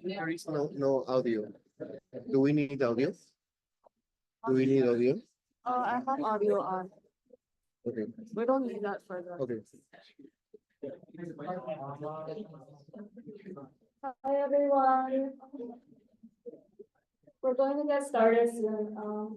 There is no audio. Do we need audio? Do we need audio? I have audio on. Okay, We don't need that for the. okay. Hi, everyone. We're going to get started soon.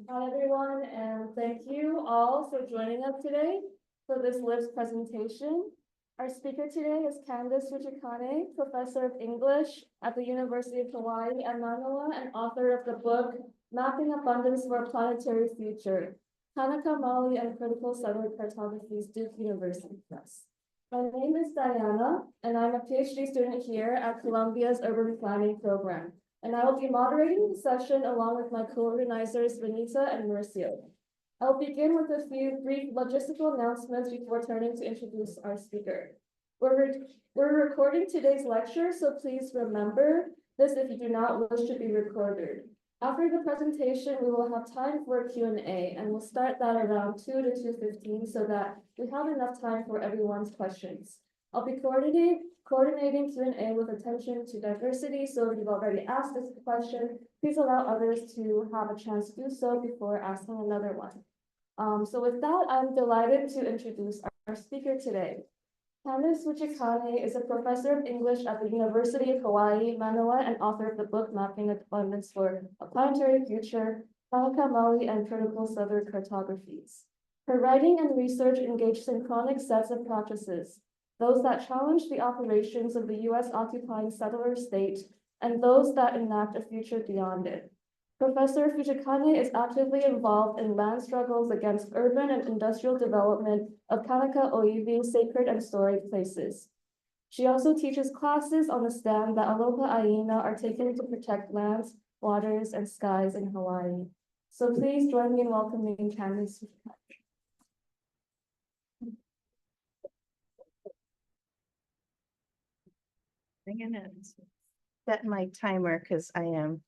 Hi, everyone, and thank you all for joining us today for this LIBS presentation. Our speaker today is Candace Fujikane, Professor of English at the University of Hawaii at Manoa and author of the book, Mapping Abundance for a Planetary Future, Kanaka Maoli and Critical Satellite Cartographies, Duke University Press. My name is Diana, and I'm a PhD student here at Columbia's Urban Planning Program, and I will be moderating the session along with my co-organizers, Benita and Mauricio. I'll begin with a few brief logistical announcements before turning to introduce our speaker. We're recording today's lecture, so please remember this if you do not wish to be recorded. After the presentation, we will have time for a Q&A, and we'll start that around 2 to 2:15 so that we have enough time for everyone's questions. I'll be coordinating Q&A with attention to diversity, so if you've already asked this question, please allow others to have a chance to do so before asking another one. So with that, I'm delighted to introduce our speaker today. Candace Fujikane is a professor of English at the University of Hawaii, Manoa, and author of the book Mapping Abundance for a Planetary Future, Kanaka Maoli and Critical Satellite Cartographies. Her writing and research engage synchronic sets of practices, those that challenge the operations of the US occupying settler state and those that enact a future beyond it. Professor Fujikane is actively involved in land struggles against urban and industrial development of Kanaka Oiwi sacred and storied places. She also teaches classes on the stand that Aloha Aina are taking to protect lands, waters, and skies in Hawaii. So please join me in welcoming Candace Fujikane. I'm gonna set my timer because I am,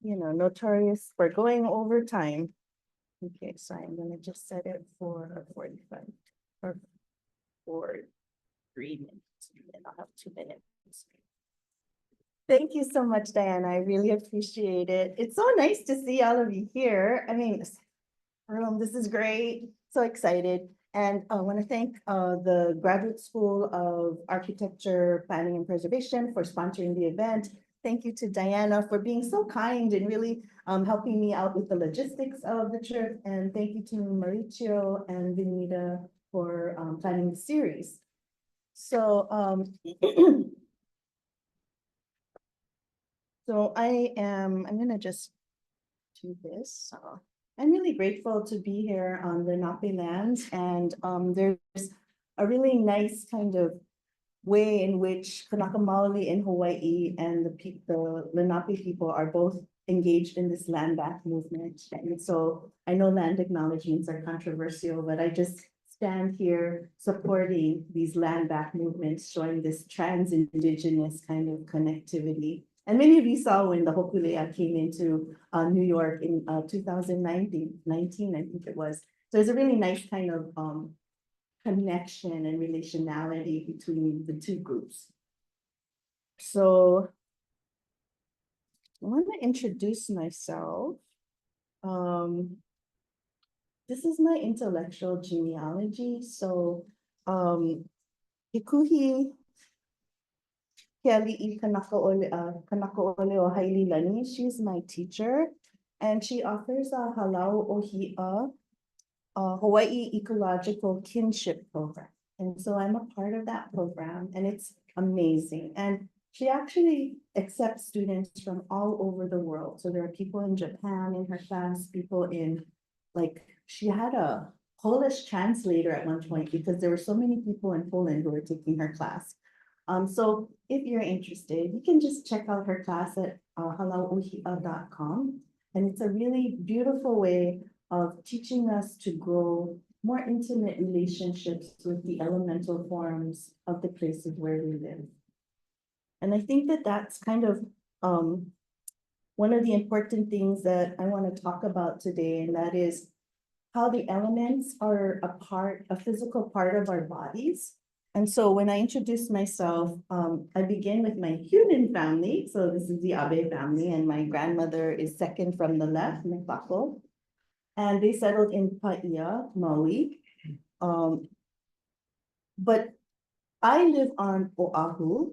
notorious for going over time. Okay, so I'm gonna just set it for 45 or for 3 minutes, and then I'll have 2 minutes. Thank you so much, Diana. I really appreciate it. It's so nice to see all of you here. I mean, this is great. So excited. And I want to thank the Graduate School of Architecture, Planning and Preservation for sponsoring the event. Thank you to Diana for being so kind and really helping me out with the logistics of the trip. And thank you to Mauricio and Benita for planning the series. So, I'm gonna just do this. So I'm really grateful to be here on the Lenape lands, and there's a really nice kind of way in which Kanaka Maoli in Hawaii and the Lenape people are both engaged in this land back movement. And so I know land acknowledgements are controversial, but I just stand here supporting these land back movements, showing this trans-indigenous kind of connectivity. And many of you saw when the Hokulea came into New York in 2019, I think it was. So there's a really nice kind of connection and relationality between the two groups. So I want to introduce myself. This is my intellectual genealogy. So Hikuhi Keali'i Kanakaole o Haili Lani, she's my teacher, and she offers a Halau Ohi'a Hawaii Ecological Kinship Program. And so I'm a part of that program, and it's amazing. And she actually accepts students from all over the world. So there are people in Japan in her class, people in, like, she had a Polish translator at one point because there were so many people in Poland who were taking her class. So if you're interested, you can just check out her class at halauohi'a.com. And it's a really beautiful way of teaching us to grow more intimate relationships with the elemental forms of the places where we live. And I think that that's kind of one of the important things that I want to talk about today, and that is how the elements are a physical part of our bodies. And so when I introduce myself, I begin with my human family. So this is the Abe family, and my grandmother is second from the left, Mepako. And they settled in Paia, Maui. But I live on Oahu,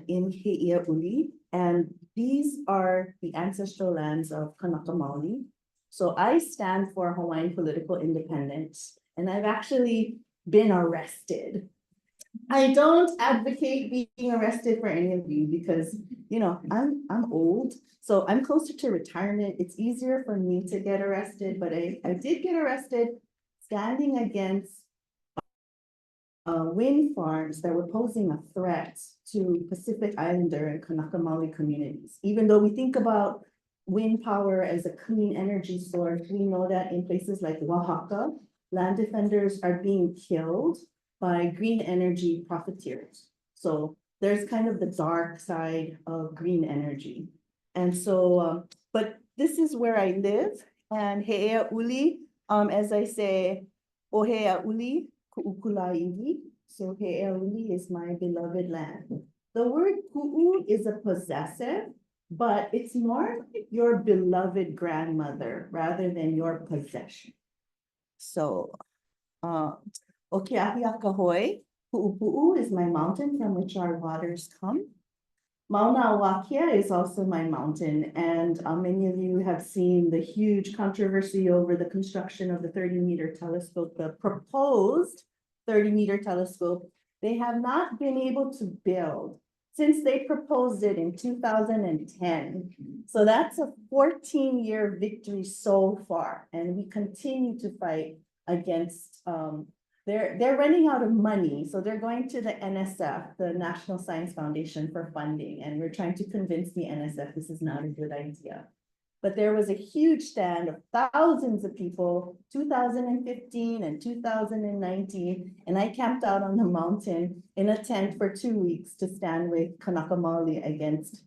in Heiauli, and these are the ancestral lands of Kanaka Maoli. So I stand for Hawaiian political independence, and I've actually been arrested. I don't advocate being arrested for any of you because, I'm old, so I'm closer to retirement. It's easier for me to get arrested, but I did get arrested standing against wind farms that were posing a threat to Pacific Islander and Kanaka Maoli communities. Even though we think about wind power as a clean energy source, we know that in places like Oaxaca, land defenders are being killed by green energy profiteers. So there's kind of the dark side of green energy. And so, but this is where I live, and Heiauli, as I say, O Heiauli, Ku'ukulaiwi. So Heiauli is my beloved land. The word ku'u is a possessive, but it's more like your beloved grandmother rather than your possession. So, Okeahiakahoi, Pu'upu'u is my mountain from which our waters come. Mauna Wakia is also my mountain, and many of you have seen the huge controversy over the construction of the 30-meter telescope, the proposed 30-meter telescope. They have not been able to build since they proposed it in 2010. So that's a 14-year victory so far, and we continue to fight against they're running out of money, so they're going to the NSF, the National Science Foundation, for funding, and we're trying to convince the NSF this is not a good idea. But there was a huge stand of thousands of people, 2015 and 2019, and I camped out on the mountain in a tent for 2 weeks to stand with Kanaka Maoli against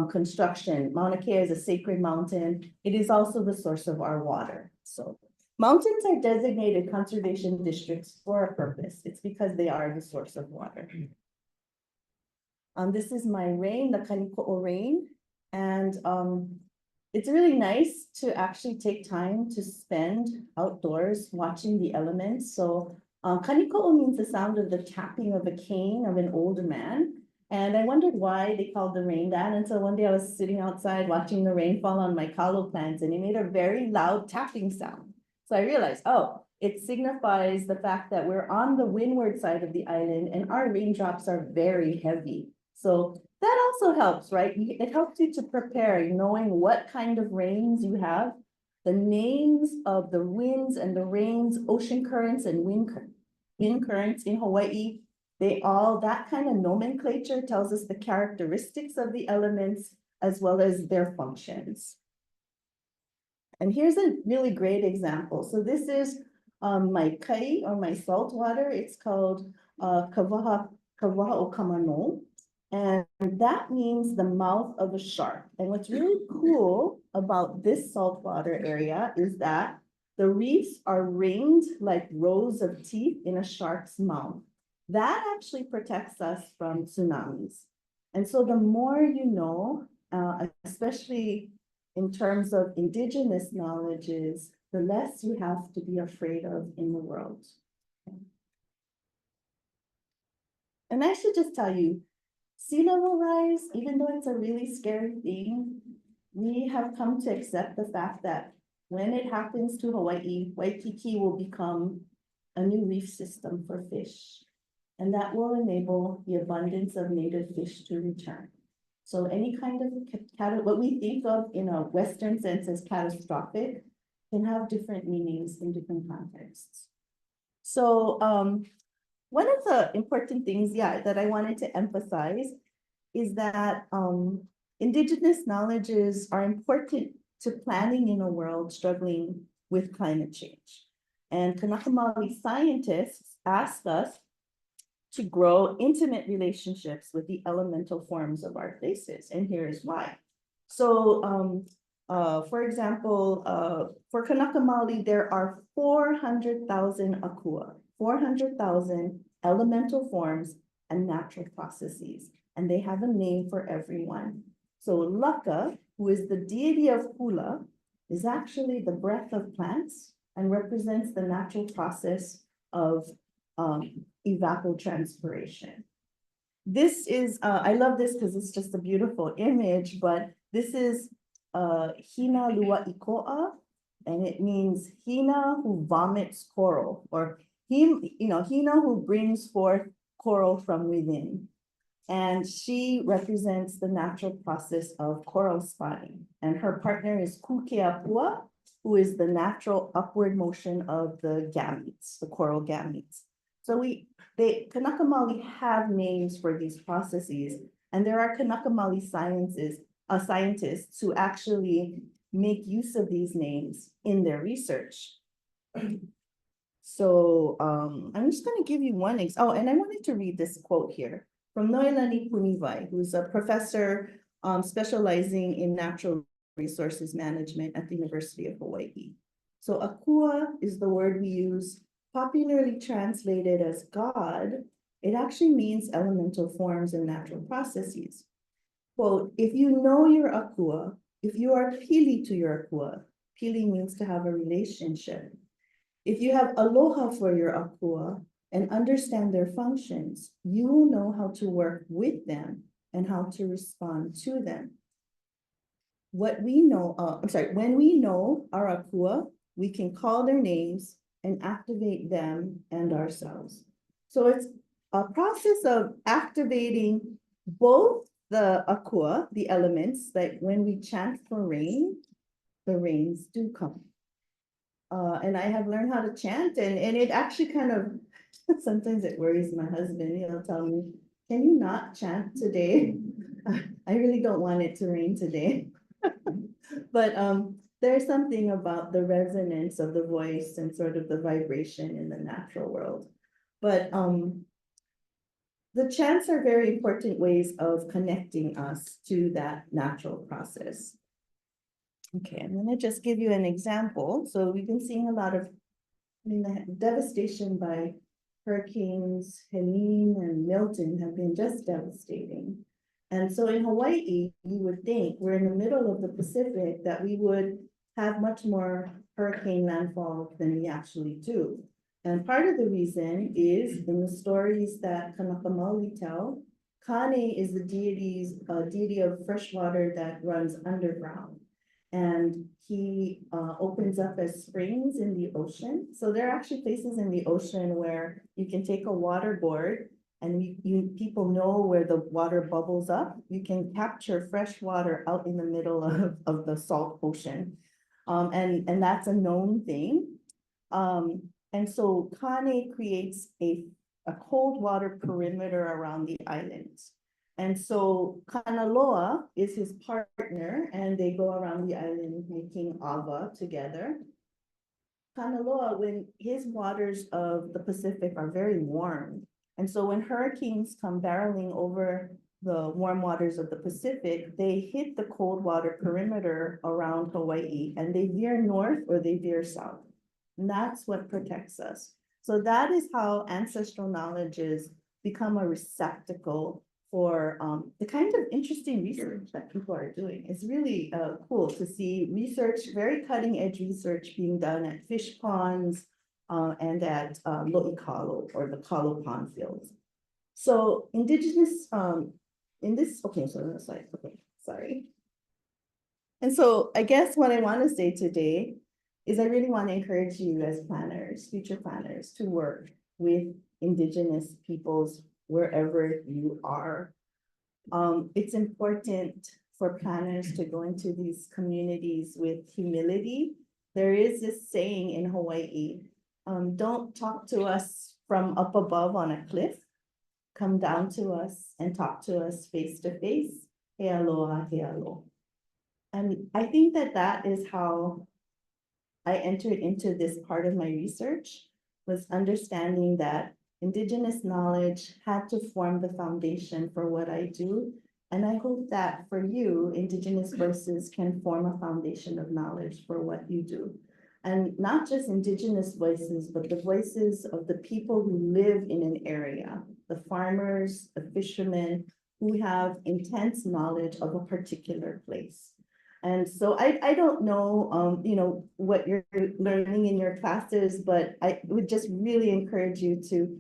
construction. Mauna Kea is a sacred mountain. It is also the source of our water. So mountains are designated conservation districts for a purpose. It's because they are the source of water. This is my rain, the Kaniko'o rain. And it's really nice to actually take time to spend outdoors watching the elements. So Kaniko'o means the sound of the tapping of a cane of an older man. And I wondered why they called the rain that. And so one day I was sitting outside watching the rain fall on my kalo plants, and it made a very loud tapping sound. So I realized, oh, it signifies the fact that we're on the windward side of the island and our raindrops are very heavy. So that also helps, right? It helps you to prepare, knowing what kind of rains you have, the names of the winds and the rains, ocean currents and wind currents in Hawaii. That kind of nomenclature tells us the characteristics of the elements as well as their functions. And here's a really great example. So this is my kai, or my salt water. It's called Kawaha o Kamano. And that means the mouth of a shark. And what's really cool about this saltwater area is that the reefs are ringed like rows of teeth in a shark's mouth. That actually protects us from tsunamis. And so the more you know, especially in terms of indigenous knowledges, the less you have to be afraid of in the world. And I should just tell you, sea level rise, even though it's a really scary thing, we have come to accept the fact that when it happens to Hawaii, Waikiki will become a new reef system for fish. And that will enable the abundance of native fish to return. So any kind of, what we think of in a Western sense as catastrophic can have different meanings in different contexts. So one of the important things, that I wanted to emphasize is that indigenous knowledges are important to planning in a world struggling with climate change. And Kanaka Maoli scientists asked us to grow intimate relationships with the elemental forms of our places. And here's why. So, for example, for Kanaka Maoli, there are 400,000 akua, 400,000 elemental forms, and natural processes. And they have a name for everyone. So Laka, who is the deity of hula, is actually the breath of plants and represents the natural process of evapotranspiration. This is, I love this because it's just a beautiful image, but this is Hina Lua Ikoa, and it means Hina who vomits coral, or Hina who brings forth coral from within. And she represents the natural process of coral spotting. And her partner is Kukeapua, who is the natural upward motion of the gametes, the coral gametes. So Kanaka Maoli have names for these processes, and there are Kanaka Maoli scientists who actually make use of these names in their research. So I'm just going to give you one example. Oh, and I wanted to read this quote here from Noelani Punivai, who's a professor specializing in natural resources management at the University of Hawaii. So akua is the word we use, popularly translated as God. It actually means elemental forms and natural processes. Quote, if you know your akua, if you are pili to your akua, pili means to have a relationship. If you have aloha for your akua and understand their functions, you will know how to work with them and how to respond to them. When we know our akua, we can call their names and activate them and ourselves. So it's a process of activating both the akua, the elements, like when we chant for rain, the rains do come. And I have learned how to chant, and it actually kind of, sometimes it worries my husband. He'll tell me, can you not chant today? I really don't want it to rain today. But there's something about the resonance of the voice and sort of the vibration in the natural world. But the chants are very important ways of connecting us to that natural process. Okay, I'm gonna just give you an example. So we've been seeing a lot of, the devastation by hurricanes Helene and Milton have been just devastating. And so in Hawaii, you would think we're in the middle of the Pacific that we would have much more hurricane landfall than we actually do. And part of the reason is in the stories that Kanaka Maoli tell, Kane is the deity of fresh water that runs underground. And he opens up as springs in the ocean. So there are actually places in the ocean where you can take a water board and people know where the water bubbles up. You can capture fresh water out in the middle of the salt ocean. And that's a known thing. And so Kane creates a cold water perimeter around the islands. And so Kanaloa is his partner, and they go around the island making awa together. Kanaloa, when his waters of the Pacific are very warm, and so when hurricanes come barreling over the warm waters of the Pacific, they hit the cold water perimeter around Hawaii, and they veer north or they veer south. And that's what protects us. So that is how ancestral knowledges become a receptacle for the kind of interesting research that people are doing. It's really cool to see research, very cutting edge research being done at fish ponds and at Lo'ikalo, or the Kalo pond fields. So indigenous, in this, okay, so that's like, okay, sorry. And so I guess what I want to say today is I really want to encourage you as planners, future planners, to work with indigenous peoples wherever you are. It's important for planners to go into these communities with humility. There is this saying in Hawaii, don't talk to us from up above on a cliff. Come down to us and talk to us face to face. He aloha, he aloha. And I think that is how I entered into this part of my research, was understanding that Indigenous knowledge had to form the foundation for what I do. And I hope that for you, Indigenous voices can form a foundation of knowledge for what you do. And not just indigenous voices, but the voices of the people who live in an area, the farmers, the fishermen, who have intense knowledge of a particular place. And so I don't know, you know, what you're learning in your classes, but I would just really encourage you to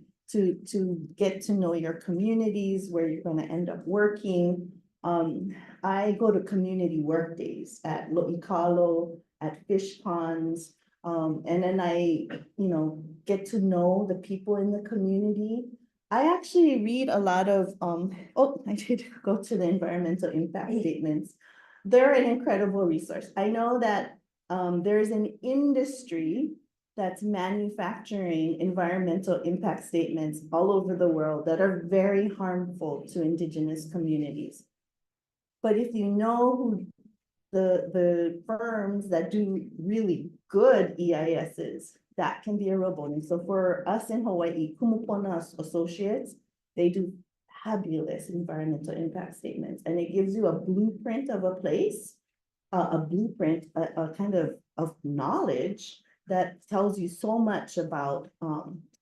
get to know your communities where you're going to end up working. I go to community work days at Lo'ikalo, at fish ponds, and then I, you know, get to know the people in the community. I actually read a lot of, oh, I did go to the environmental impact statements. They're an incredible resource. I know that there's an industry that's manufacturing environmental impact statements all over the world that are very harmful to indigenous communities. But if you know who the firms that do really good EISs, that can be a real bonus. So for us in Hawaii, Kumupona Associates, they do fabulous environmental impact statements, and it gives you a blueprint of a place, a blueprint, a kind of knowledge that tells you so much about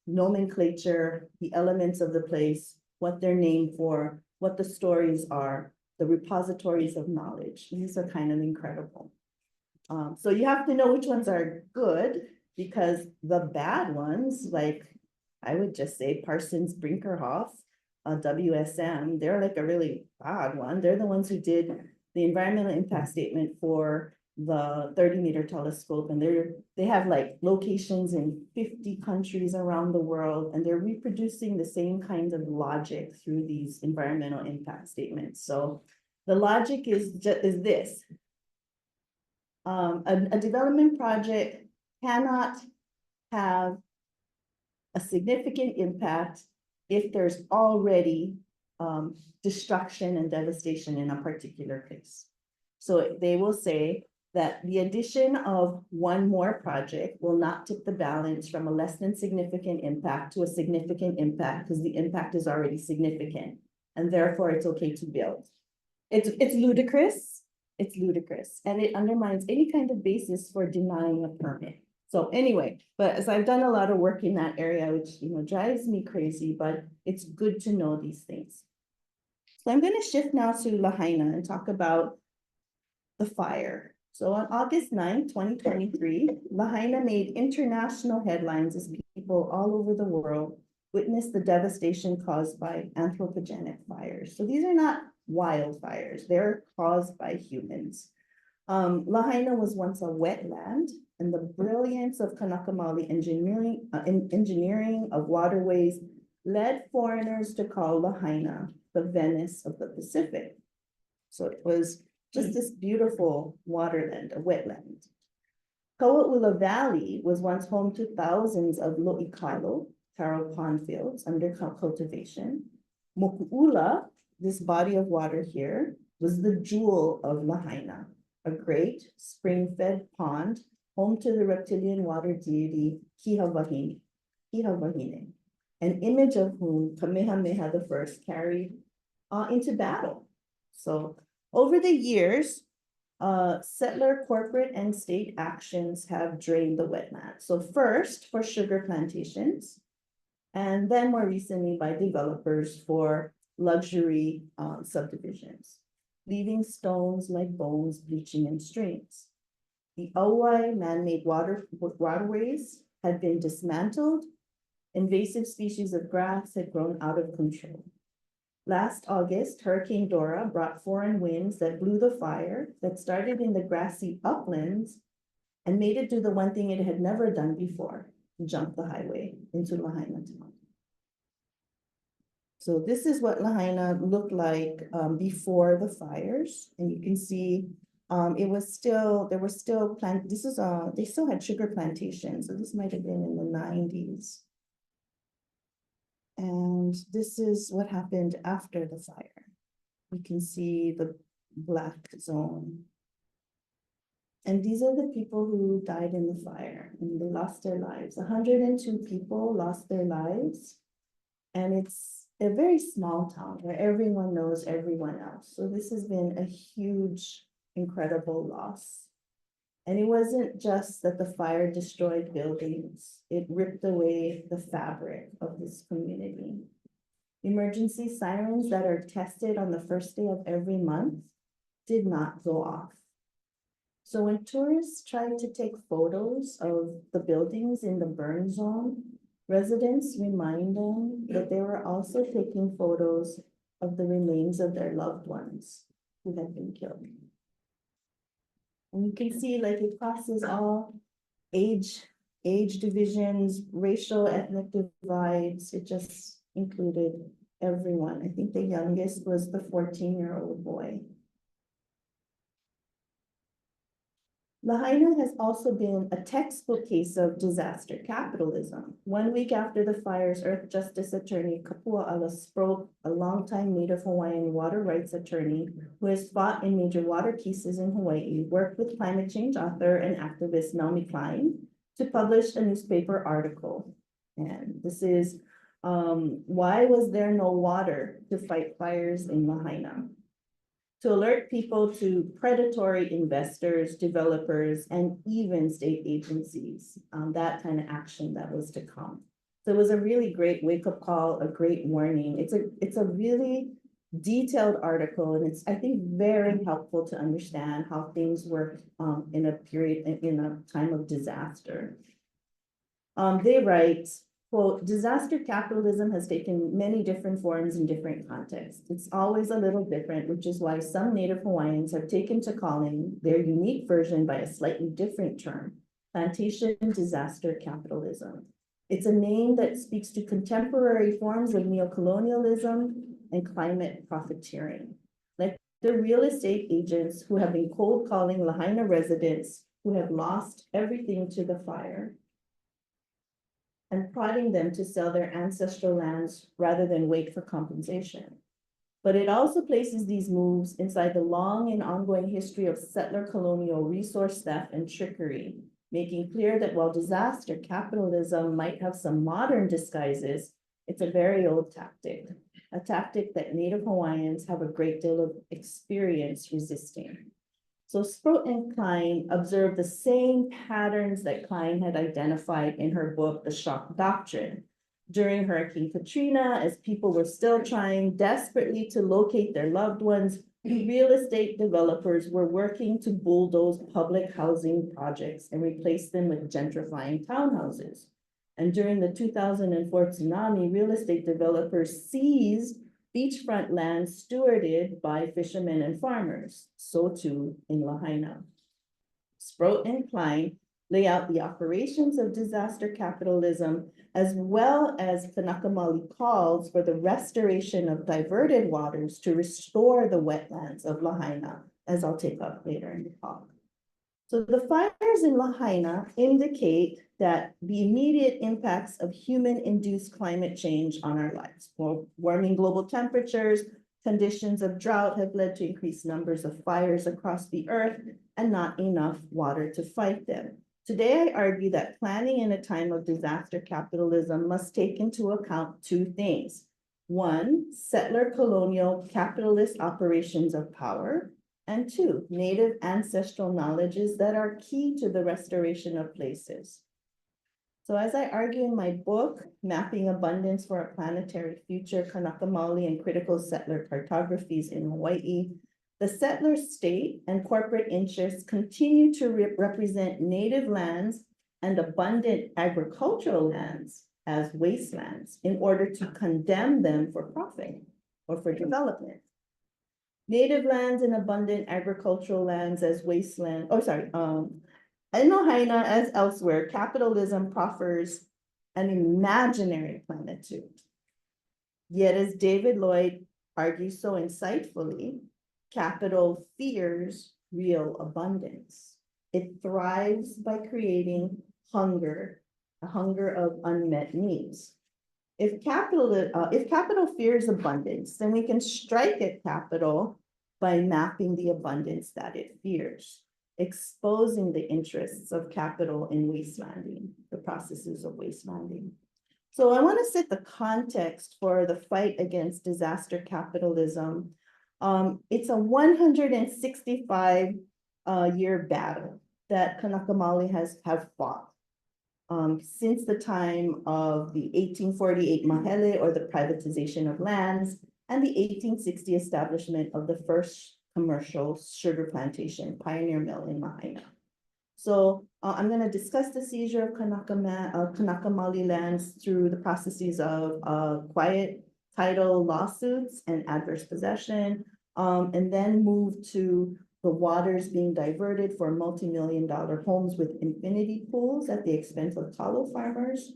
nomenclature, the elements of the place, what they're named for, what the stories are, the repositories of knowledge. These are kind of incredible. So you have to know which ones are good, because the bad ones, like I would just say Parsons Brinkerhoff, WSM, they're like a really bad one. They're the ones who did the environmental impact statement for the 30-meter telescope, and they have like locations in 50 countries around the world, and they're reproducing the same kinds of logic through these environmental impact statements. So the logic is this. A development project cannot have a significant impact if there's already destruction and devastation in a particular place. So they will say that the addition of one more project will not tip the balance from a less than significant impact to a significant impact, because the impact is already significant, and therefore it's okay to build. It's ludicrous. It's ludicrous, and it undermines any kind of basis for denying a permit. So anyway, but as I've done a lot of work in that area, which, you know, drives me crazy, but it's good to know these things. So I'm going to shift now to Lahaina and talk about the fire. So on August 9, 2023, Lahaina made international headlines as people all over the world witnessed the devastation caused by anthropogenic fires. So these are not wildfires, they're caused by humans. Lahaina was once a wetland, and the brilliance of Kanaka Maoli engineering of waterways led foreigners to call Lahaina the Venice of the Pacific. So it was just this beautiful waterland, a wetland. Kaua'ula Valley was once home to thousands of lo'ikalo, taro pond fields under cultivation. Moku'ula, this body of water here, was the jewel of Lahaina, a great spring-fed pond home to the reptilian water deity Kihavahine, an image of whom Kamehameha I carried into battle. So over the years, settler, corporate, and state actions have drained the wetland. So first for sugar plantations, and then more recently by developers for luxury subdivisions, leaving stones like bones bleaching in streams. The Auai man-made waterways had been dismantled. Invasive species of grass had grown out of control. Last August, Hurricane Dora brought foreign winds that blew the fire that started in the grassy uplands and made it do the one thing it had never done before, jump the highway into Lahaina town. So this is what Lahaina looked like before the fires, and you can see there were still they still had sugar plantations, so this might have been in the 90s. And this is what happened after the fire. You can see the black zone. And these are the people who died in the fire, and they lost their lives. 102 people lost their lives. And it's a very small town where everyone knows everyone else. So this has been a huge, incredible loss. And it wasn't just that the fire destroyed buildings, it ripped away the fabric of this community. Emergency sirens that are tested on the first day of every month did not go off. So when tourists tried to take photos of the buildings in the burn zone, residents remind them that they were also taking photos of the remains of their loved ones who had been killed. And you can see like it crosses all age divisions, racial, ethnic divides. It just included everyone. I think the youngest was the 14-year-old boy. Lahaina has also been a textbook case of disaster capitalism. 1 week after the fires, Earth Justice Attorney Kapua Ala-Sproat, a longtime Native Hawaiian water rights attorney who has fought in major water cases in Hawaii, worked with climate change author and activist Naomi Klein to publish a newspaper article. And this is why was there no water to fight fires in Lahaina? To alert people to predatory investors, developers, and even state agencies, that kind of action that was to come. So it was a really great wake-up call, a great warning. It's a really detailed article, and it's, I think, very helpful to understand how things work in a time of disaster. They write, quote, disaster capitalism has taken many different forms in different contexts. It's always a little different, which is why some Native Hawaiians have taken to calling their unique version by a slightly different term, plantation disaster capitalism. It's a name that speaks to contemporary forms of neocolonialism and climate profiteering. Like the real estate agents who have been cold calling Lahaina residents who have lost everything to the fire, and prodding them to sell their ancestral lands rather than wait for compensation. But it also places these moves inside the long and ongoing history of settler colonial resource theft and trickery, making clear that while disaster capitalism might have some modern disguises, it's a very old tactic, a tactic that Native Hawaiians have a great deal of experience resisting. So Sproat and Klein observed the same patterns that Klein had identified in her book, The Shock Doctrine. During Hurricane Katrina, as people were still trying desperately to locate their loved ones, real estate developers were working to bulldoze public housing projects and replace them with gentrifying townhouses. And during the 2004 tsunami, real estate developers seized beachfront land stewarded by fishermen and farmers, so too in Lahaina. Sproat and Klein lay out the operations of disaster capitalism, as well as Kanaka Maoli calls for the restoration of diverted waters to restore the wetlands of Lahaina, as I'll take up later in the talk. So the fires in Lahaina indicate that the immediate impacts of human-induced climate change on our lives. Well, warming global temperatures, conditions of drought have led to increased numbers of fires across the earth and not enough water to fight them. Today, I argue that planning in a time of disaster capitalism must take into account two things. One, settler colonial capitalist operations of power, and two, Native ancestral knowledges that are key to the restoration of places. So as I argue in my book, Mapping Abundance for a Planetary Future, Kanaka Maoli and Critical Settler Cartographies in Hawaii, the settler state and corporate interests continue to represent native lands and abundant agricultural lands as wastelands in order to condemn them for profit or for development. Native lands and abundant agricultural lands as wasteland, in Lahaina as elsewhere, capitalism proffers an imaginary plenitude. Yet as David Lloyd argues so insightfully, capital fears real abundance. It thrives by creating hunger, a hunger of unmet needs. If capital fears abundance, then we can strike at capital by mapping the abundance that it fears, exposing the interests of capital in wastelanding, the processes of wastelanding. So I want to set the context for the fight against disaster capitalism. It's a 165 year battle that Kanaka Maoli have fought. Since the time of the 1848 Mahele, or the privatization of lands, and the 1860 establishment of the first commercial sugar plantation, Pioneer Mill in Lahaina. So I'm going to discuss the seizure of Kanaka Maoli lands through the processes of quiet title lawsuits and adverse possession, and then move to the waters being diverted for multi-million-dollar homes with infinity pools at the expense of talo farmers.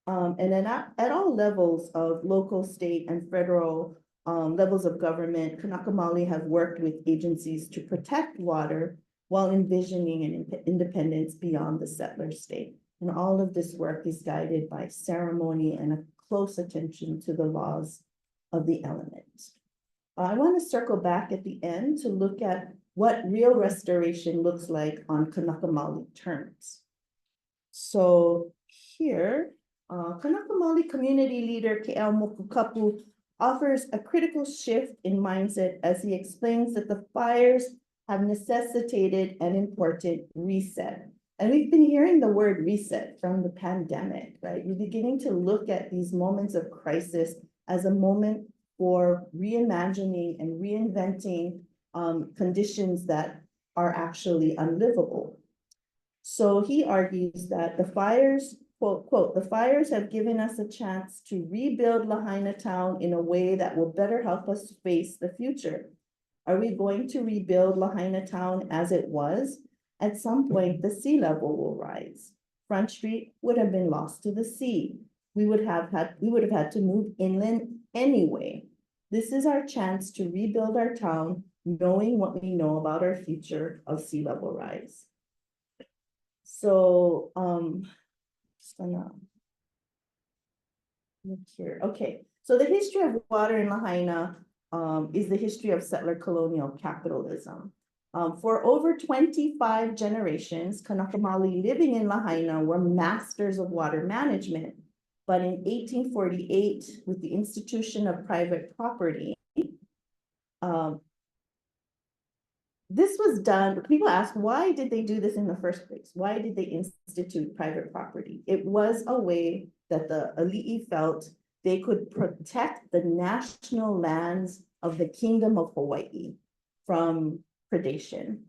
And then at all levels of local, state, and federal levels of government, Kanaka Maoli have worked with agencies to protect water while envisioning an independence beyond the settler state. And all of this work is guided by ceremony and a close attention to the laws of the element. I want to circle back at the end to look at what real restoration looks like on Kanaka Maoli terms. So here, Kanaka Maoli community leader K.L. Mokukapu offers a critical shift in mindset as he explains that the fires have necessitated an important reset. And we've been hearing the word reset from the pandemic, right? We're beginning to look at these moments of crisis as a moment for reimagining and reinventing conditions that are actually unlivable. So he argues that the fires, quote, the fires have given us a chance to rebuild Lahaina town in a way that will better help us face the future. Are we going to rebuild Lahaina town as it was? At some point, the sea level will rise. Front Street would have been lost to the sea. We would have had to move inland anyway. This is our chance to rebuild our town, knowing what we know about our future of sea level rise. So, just gonna look here. Okay, so the history of water in Lahaina is the history of settler colonial capitalism. For over 25 generations, Kanaka Maoli living in Lahaina were masters of water management. But in 1848, with the institution of private property, this was done. People ask, why did they do this in the first place? Why did they institute private property? It was a way that the Ali'i felt they could protect the national lands of the Kingdom of Hawaii from predation.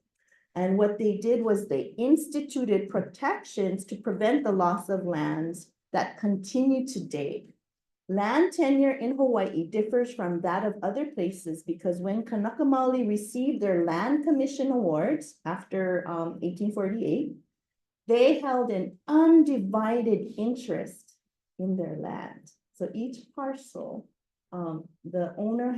And what they did was they instituted protections to prevent the loss of lands that continue today. Land tenure in Hawaii differs from that of other places because when Kanaka Maoli received their land commission awards after 1848, they held an undivided interest in their land. So each parcel, the owner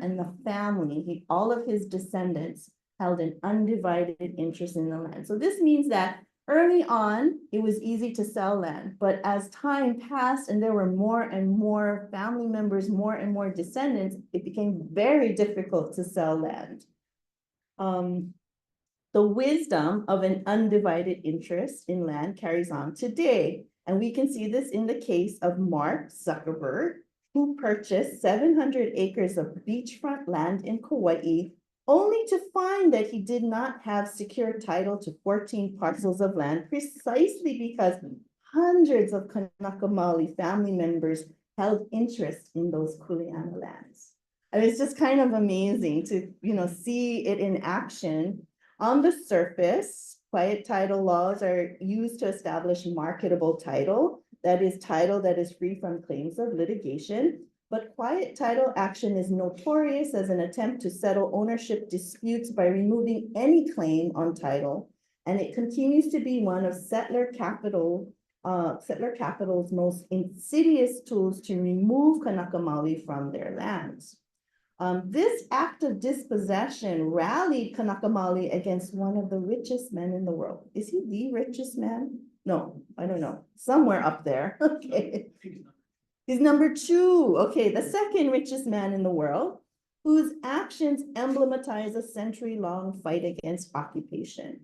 and the family, all of his descendants held an undivided interest in the land. So this means that early on, it was easy to sell land, but as time passed and there were more and more family members, more and more descendants, it became very difficult to sell land. The wisdom of an undivided interest in land carries on today. And we can see this in the case of Mark Zuckerberg, who purchased 700 acres of beachfront land in Kauai, only to find that he did not have secure title to 14 parcels of land, precisely because hundreds of Kanaka Maoli family members held interest in those Kuleana lands. And it's just kind of amazing to, see it in action. On the surface, quiet title laws are used to establish marketable title, that is title that is free from claims of litigation. But quiet title action is notorious as an attempt to settle ownership disputes by removing any claim on title. And it continues to be one of settler capital's most insidious tools to remove Kanaka Maoli from their lands. This act of dispossession rallied Kanaka Maoli against one of the richest men in the world. Is he the richest man? No, I don't know. Somewhere up there. Okay. He's number 2. Okay, the second richest man in the world, whose actions emblematize a century-long fight against occupation.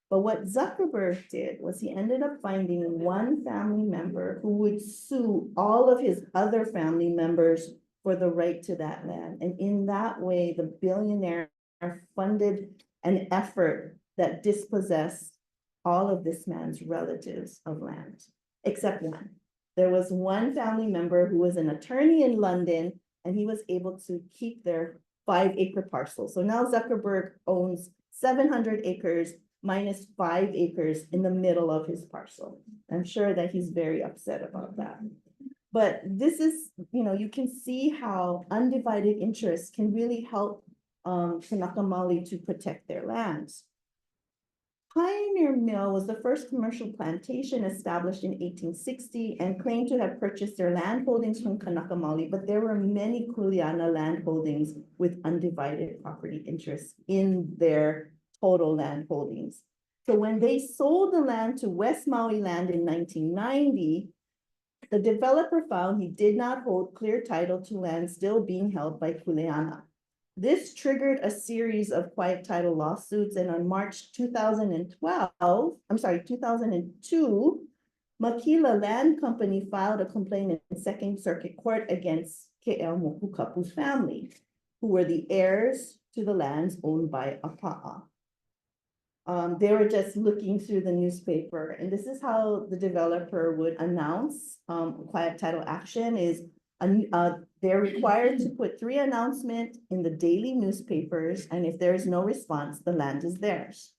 But what Zuckerberg did was he ended up finding one family member who would sue all of his other family members for the right to that land. And in that way, the billionaire funded an effort that dispossessed all of this man's relatives of land, except one. There was one family member who was an attorney in London, and he was able to keep their 5-acre parcel. So now Zuckerberg owns 700 acres minus 5 acres in the middle of his parcel. I'm sure that he's very upset about that. But this is, you can see how undivided interest can really help Kanaka Maoli to protect their lands. Pioneer Mill was the first commercial plantation established in 1860 and claimed to have purchased their land holdings from Kanaka Maoli, but there were many Kuleana land holdings with undivided property interests in their total land holdings. So when they sold the land to West Maui Land in 1990, the developer found he did not hold clear title to land still being held by Kuleana. This triggered a series of quiet title lawsuits, and on March 2002, Makila Land Company filed a complaint in Second Circuit Court against K.L. Mokukapu's family, who were the heirs to the lands owned by Apa'a. They were just looking through the newspaper, and this is how the developer would announce quiet title action is they're required to put 3 announcements in the daily newspapers, and if there is no response, the land is theirs.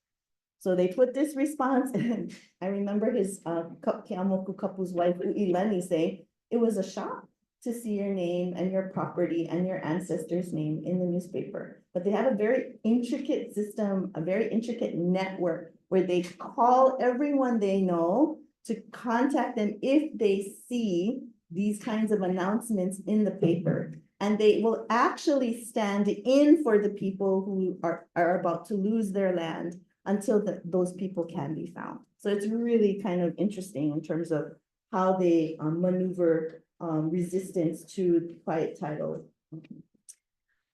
So they put this response, and I remember his Keamoku Kapu's wife, Uilani, saying, it was a shock to see your name and your property and your ancestors' name in the newspaper. But they have a very intricate system, a very intricate network where they call everyone they know to contact them if they see these kinds of announcements in the paper. And they will actually stand in for the people who are about to lose their land until those people can be found. So it's really kind of interesting in terms of how they maneuver resistance to quiet title.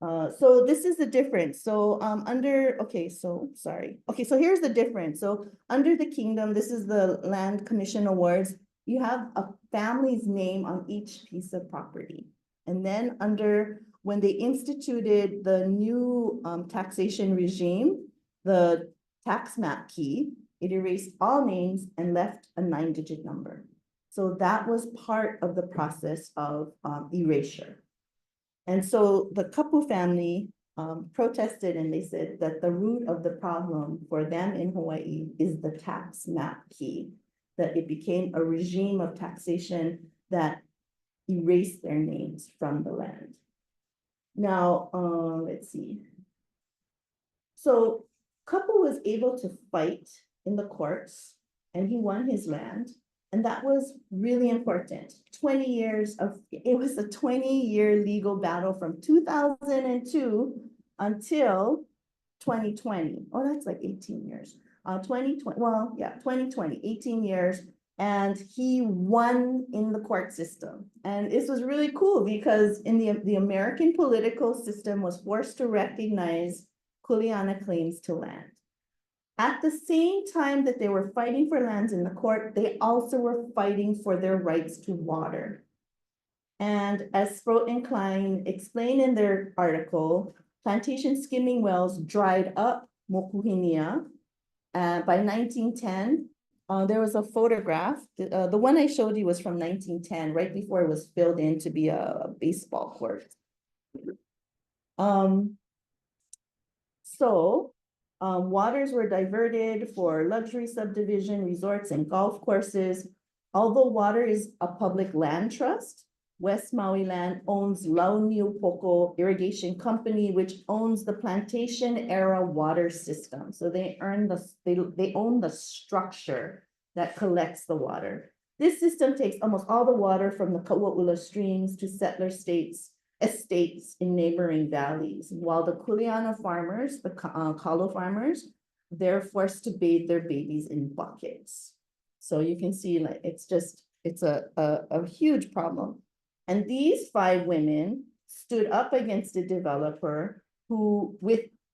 So this is the difference. So so here's the difference. So under the kingdom, this is the Land Commission Awards. You have a family's name on each piece of property. And then when they instituted the new taxation regime, the tax map key, it erased all names and left a 9-digit number. So that was part of the process of erasure. And so the Kapu family protested, and they said that the root of the problem for them in Hawaii is the tax map key, that it became a regime of taxation that erased their names from the land. Now, let's see. So Kapu was able to fight in the courts, and he won his land. And that was really important. It was a 20-year legal battle from 2002 until 2020. Oh, that's like 18 years. 2020, 18 years. And he won in the court system. And this was really cool because in the American political system was forced to recognize Kuleana claims to land. At the same time that they were fighting for lands in the court, they also were fighting for their rights to water. And as Sproat and Klein explain in their article, plantation skimming wells dried up Mokuhinia. By 1910, there was a photograph. The one I showed you was from 1910, right before it was filled in to be a baseball court. Waters were diverted for luxury subdivision, resorts, and golf courses. Although water is a public land trust, West Maui Land owns Launiupoko Irrigation Company, which owns the plantation era water system. So they own the structure that collects the water. This system takes almost all the water from the Kauaula streams to settler estates in neighboring valleys, while the Kuleana farmers, the Kalo farmers, they're forced to bathe their babies in buckets. So you can see, like, it's a huge problem. And these 5 women stood up against a developer who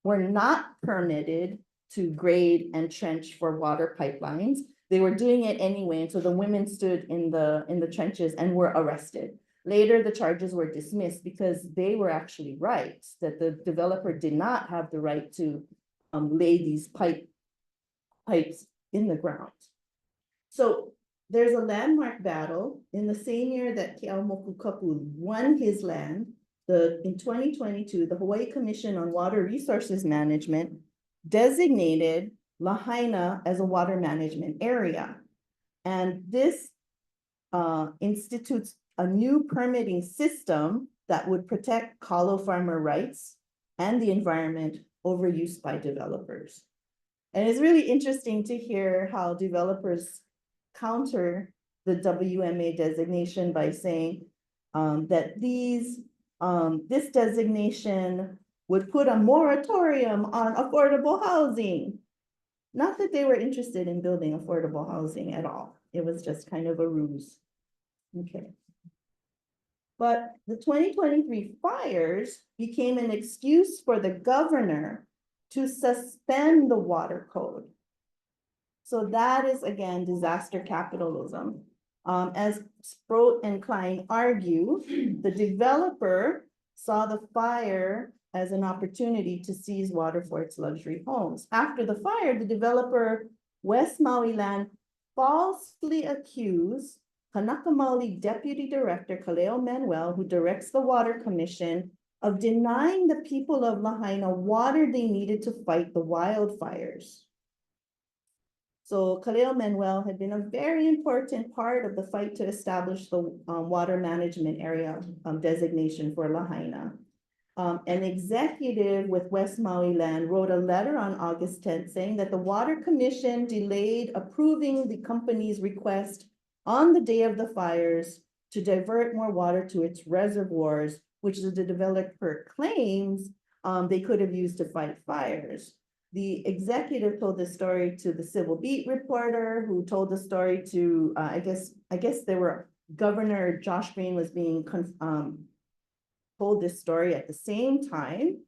were not permitted to grade and trench for water pipelines. They were doing it anyway, and so the women stood in the trenches and were arrested. Later, the charges were dismissed because they were actually right, that the developer did not have the right to lay these pipe pipes in the ground. So there's a landmark battle in the same year that Keaumokukapu won his land. In 2022, the Hawaii Commission on Water Resources Management designated Lahaina as a water management area. And this institutes a new permitting system that would protect kalo farmer rights and the environment overuse by developers. And it's really interesting to hear how developers counter the WMA designation by saying that this designation would put a moratorium on affordable housing. Not that they were interested in building affordable housing at all. It was just kind of a ruse. Okay. But the 2023 fires became an excuse for the governor to suspend the water code. So that is, again, disaster capitalism. As Sproat and Klein argue, the developer saw the fire as an opportunity to seize water for its luxury homes. After the fire, the developer, West Maui Land, falsely accused Kanaka Maoli Deputy Director Kaleo Manuel, who directs the Water Commission, of denying the people of Lahaina water they needed to fight the wildfires. So Kaleo Manuel had been a very important part of the fight to establish the water management area designation for Lahaina. An executive with West Maui Land wrote a letter on August 10th saying that the Water Commission delayed approving the company's request on the day of the fires to divert more water to its reservoirs, which the developer claims they could have used to fight fires. The executive told this story to the Civil Beat reporter, who told the story to, I guess there were, Governor Josh Green was being told this story at the same time.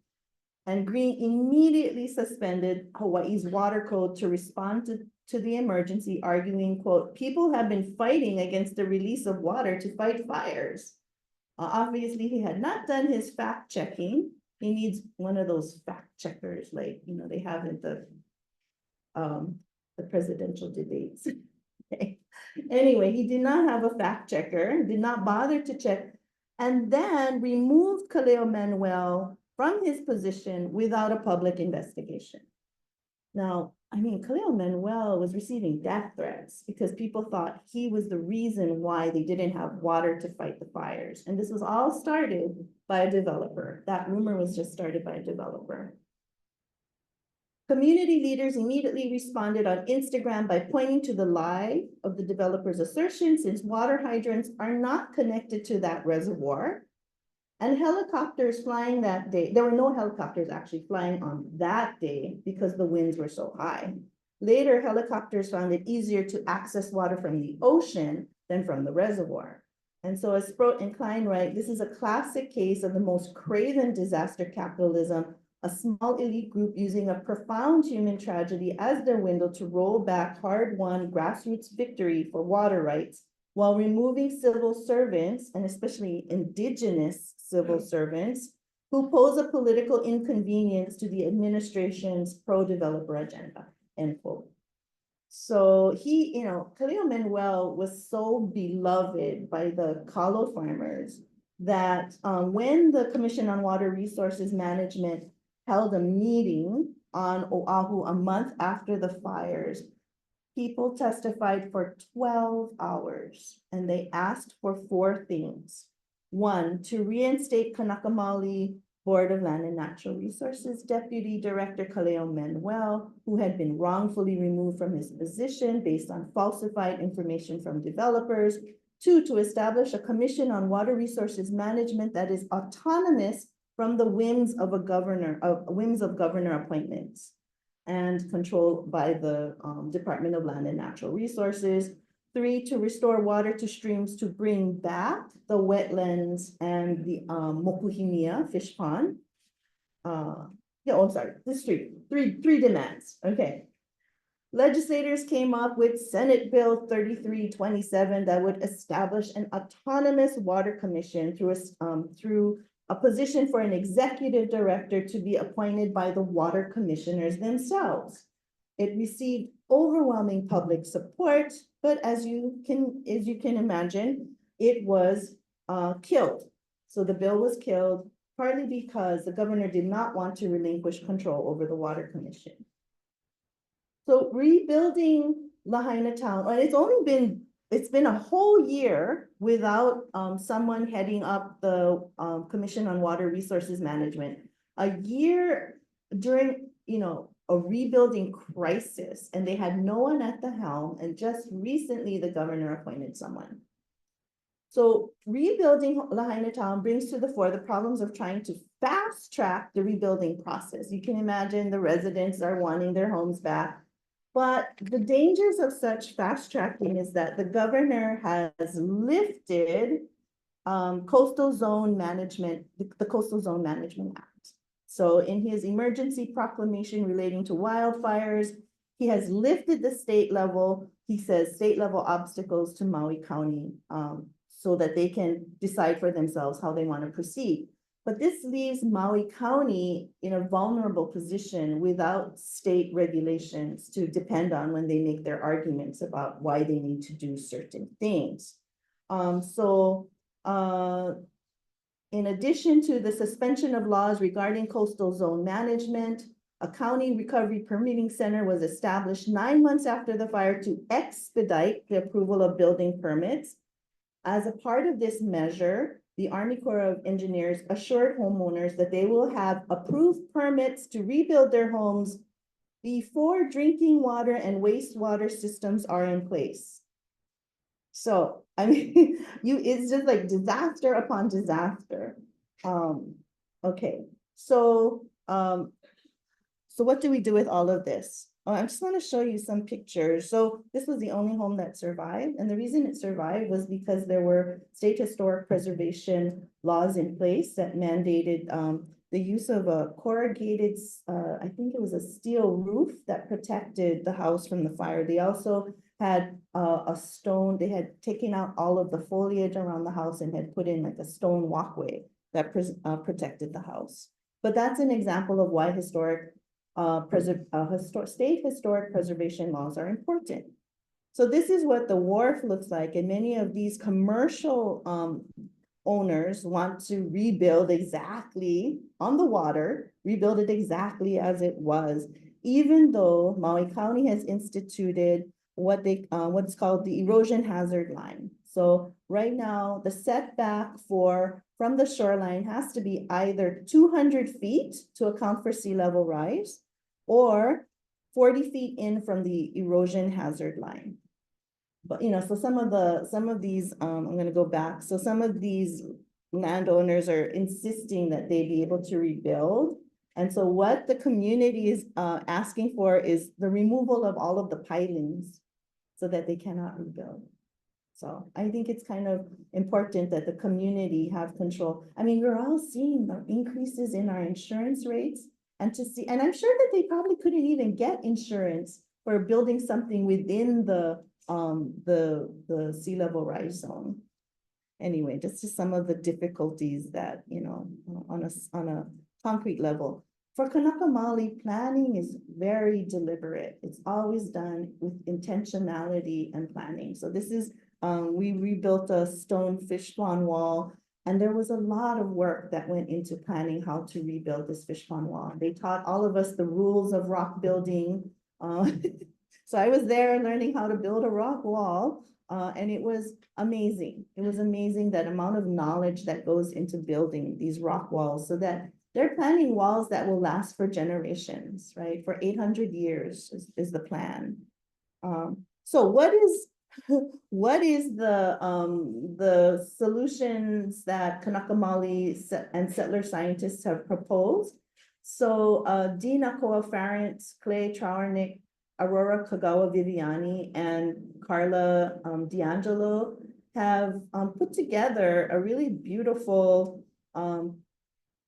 And Green immediately suspended Hawaii's water code to respond to the emergency, arguing, quote, people have been fighting against the release of water to fight fires. Obviously, he had not done his fact checking. He needs one of those fact checkers, like, you know, they have in the presidential debates. Okay. Anyway, he did not have a fact checker, did not bother to check, and then removed Kaleo Manuel from his position without a public investigation. Now, I mean, Kaleo Manuel was receiving death threats because people thought he was the reason why they didn't have water to fight the fires. And this was all started by a developer. That rumor was just started by a developer. Community leaders immediately responded on Instagram by pointing to the lie of the developer's assertion, since water hydrants are not connected to that reservoir. And helicopters flying that day, there were no helicopters actually flying on that day because the winds were so high. Later, helicopters found it easier to access water from the ocean than from the reservoir. And so as Sproat and Klein write, this is a classic case of the most craven disaster capitalism, a small elite group using a profound human tragedy as their window to roll back hard-won grassroots victory for water rights, while removing civil servants, and especially indigenous civil servants, who pose a political inconvenience to the administration's pro-developer agenda, end quote. So he, you know, Kaleo Manuel was so beloved by the kalo farmers that when the Commission on Water Resources Management held a meeting on Oahu a month after the fires, people testified for 12 hours, and they asked for 4 things. 1, to reinstate Kanaka Maoli Board of Land and Natural Resources Deputy Director Kaleo Manuel, who had been wrongfully removed from his position based on falsified information from developers. 2, to establish a Commission on Water Resources Management that is autonomous from the whims of governor appointments and controlled by the Department of Land and Natural Resources. 3, to restore water to streams to bring back the wetlands and the Mokuhimia fish pond. This three demands, okay. Legislators came up with Senate Bill 3327 that would establish an autonomous water commission through a position for an executive director to be appointed by the water commissioners themselves. It received overwhelming public support, but as you can imagine, it was killed. So the bill was killed partly because the governor did not want to relinquish control over the Water Commission. So rebuilding Lahaina town, and it's been a whole year without someone heading up the Commission on Water Resources Management. A year during, a rebuilding crisis, and they had no one at the helm, and just recently the governor appointed someone. So rebuilding Lahaina town brings to the fore the problems of trying to fast track the rebuilding process. You can imagine the residents are wanting their homes back. But the dangers of such fast tracking is that the governor has lifted coastal zone management, the Coastal Zone Management Act. So in his emergency proclamation relating to wildfires, he has lifted the state level, he says state level obstacles to Maui County so that they can decide for themselves how they want to proceed. But this leaves Maui County in a vulnerable position without state regulations to depend on when they make their arguments about why they need to do certain things. In addition to the suspension of laws regarding coastal zone management, a county recovery permitting center was established 9 months after the fire to expedite the approval of building permits. As a part of this measure, the Army Corps of Engineers assured homeowners that they will have approved permits to rebuild their homes before drinking water and wastewater systems are in place. So, I mean, it's just like disaster upon disaster. Okay, so what do we do with all of this? Oh, I just want to show you some pictures. So this was the only home that survived. And the reason it survived was because there were state historic preservation laws in place that mandated the use of a corrugated, I think it was a steel roof that protected the house from the fire. They also had a stone, they had taken out all of the foliage around the house and had put in like a stone walkway that protected the house. But that's an example of why state historic preservation laws are important. So this is what the wharf looks like, and many of these commercial owners want to rebuild exactly on the water, rebuild it exactly as it was, even though Maui County has instituted what's called the erosion hazard line. So right now, the setback from the shoreline has to be either 200 feet to account for sea level rise, or 40 feet in from the erosion hazard line. But so some of these, I'm going to go back. So some of these landowners are insisting that they be able to rebuild. And so what the community is asking for is the removal of all of the pilings so that they cannot rebuild. So I think it's kind of important that the community have control. I mean, we're all seeing the increases in our insurance rates, and I'm sure that they probably couldn't even get insurance for building something within the sea level rise zone. Anyway, just some of the difficulties that, on a concrete level. For Kanaka Maoli, planning is very deliberate. It's always done with intentionality and planning. So this is, we rebuilt a stone fish pond wall, and there was a lot of work that went into planning how to rebuild this fish pond wall. They taught all of us the rules of rock building. So I was there learning how to build a rock wall, and it was amazing. It was amazing that amount of knowledge that goes into building these rock walls, so that they're planning walls that will last for generations, right? For 800 years is the plan. So what is the solutions that Kanaka Maoli and settler scientists have proposed? So Dean Akoa Farrant, Clay Trowernick, Aurora Kagawa Viviani, and Carla D'Angelo have put together a really beautiful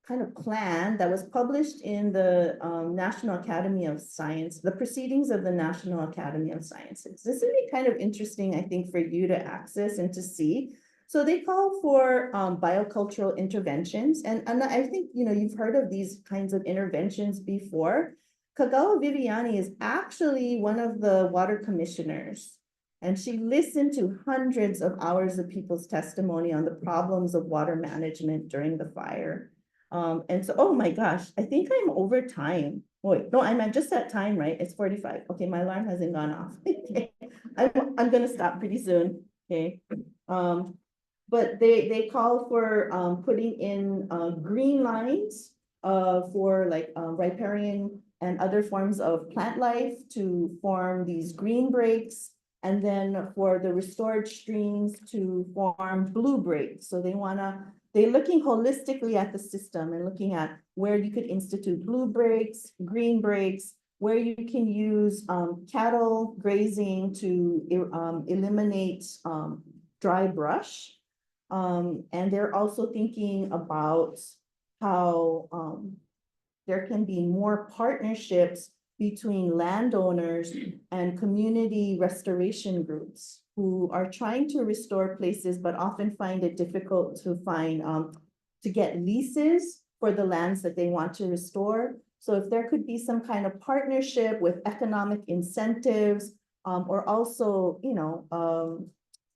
kind of plan that was published in the National Academy of Science, the Proceedings of the National Academy of Sciences. This would be kind of interesting, I think, for you to access and to see. So they call for biocultural interventions. And I think, you've heard of these kinds of interventions before. Kagawa Viviani is actually one of the water commissioners. And she listened to hundreds of hours of people's testimony on the problems of water management during the fire. And so, oh my gosh, I think I'm over time. Wait, no, I'm at just that time, right? It's 45. Okay, my alarm hasn't gone off. Okay. I'm gonna stop pretty soon. Okay. But they call for putting in green lines for like riparian and other forms of plant life to form these green breaks. And then for the restored streams to form blue breaks. So they're looking holistically at the system and looking at where you could institute blue breaks, green breaks, where you can use cattle grazing to eliminate dry brush. And they're also thinking about how there can be more partnerships between landowners and community restoration groups who are trying to restore places, but often find it difficult to find to get leases for the lands that they want to restore. So if there could be some kind of partnership with economic incentives, or also,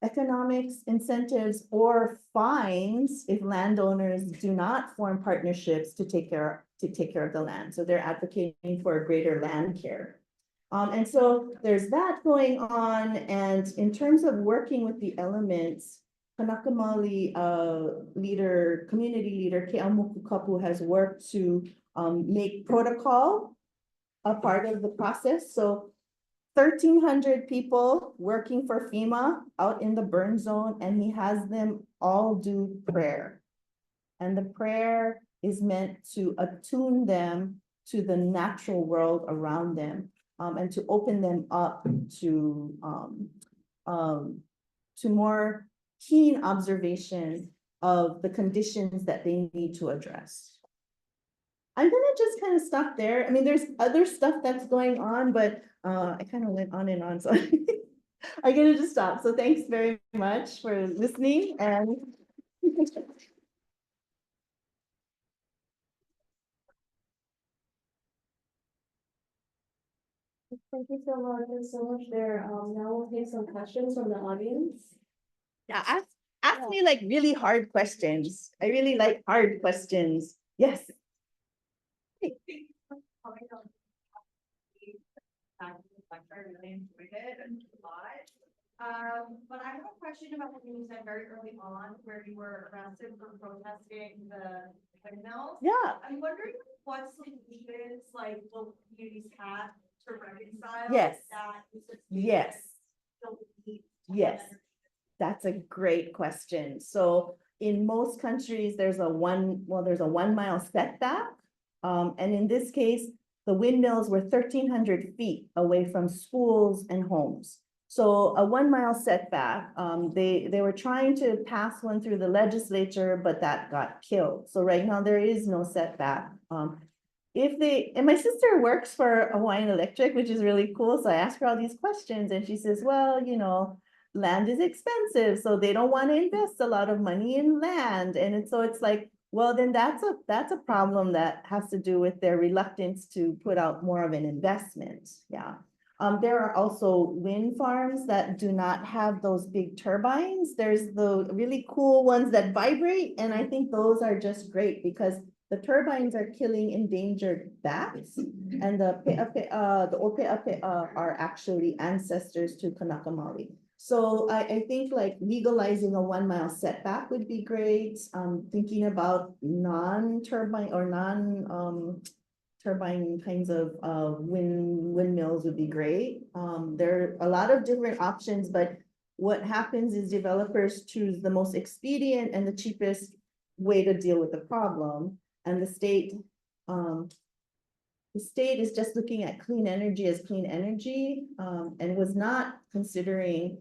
economics incentives or fines if landowners do not form partnerships to take care of the land. So they're advocating for a greater land care. And so there's that going on. And in terms of working with the elements, Kanakamali community leader, Ke'amuku Kapu has worked to make protocol a part of the process. So 1,300 people working for FEMA out in the burn zone, and he has them all do prayer. And the prayer is meant to attune them to the natural world around them, and to open them up to more keen observation of the conditions that they need to address. I'm gonna just kind of stop there. I mean, there's other stuff that's going on, but I kind of went on and on, so I'm gonna just stop. So thanks very much for listening and Thank you so much. There's so much there. Now we'll take some questions from the audience. yeah, ask me like really hard questions. I really like hard questions. Yes. I really enjoyed it and a lot. But I have a question about what you said very early on, where you were arrested for protesting the windmills. Yeah. I'm wondering what solutions like local communities have to reconcile Yes. that. Yes. Still need Yes. That's a great question. So in most countries, there's a 1 mile setback. And in this case, the windmills were 1,300 feet away from schools and homes. So a 1 mile setback, they were trying to pass one through the legislature, but that got killed. So right now there is no setback. And my sister works for Hawaiian Electric, which is really cool. So I asked her all these questions and she says, well, land is expensive, so they don't want to invest a lot of money in land. And so it's like, well, then that's a problem that has to do with their reluctance to put out more of an investment. Yeah. There are also wind farms that do not have those big turbines. There's the really cool ones that vibrate, and I think those are just great because the turbines are killing endangered bats, and the ope'ape'a are actually ancestors to Kanakamali. So I think like legalizing a 1 mile setback would be great. Thinking about non-turbine or turbine kinds of windmills would be great. There are a lot of different options, but what happens is developers choose the most expedient and the cheapest way to deal with the problem. And the state is just looking at clean energy as clean energy, and was not considering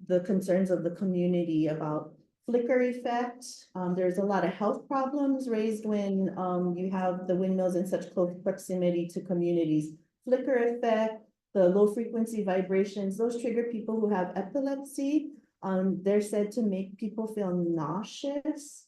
the concerns of the community about flicker effect. There's a lot of health problems raised when you have the windmills in such close proximity to communities. Flicker effect, the low frequency vibrations, those trigger people who have epilepsy. They're said to make people feel nauseous.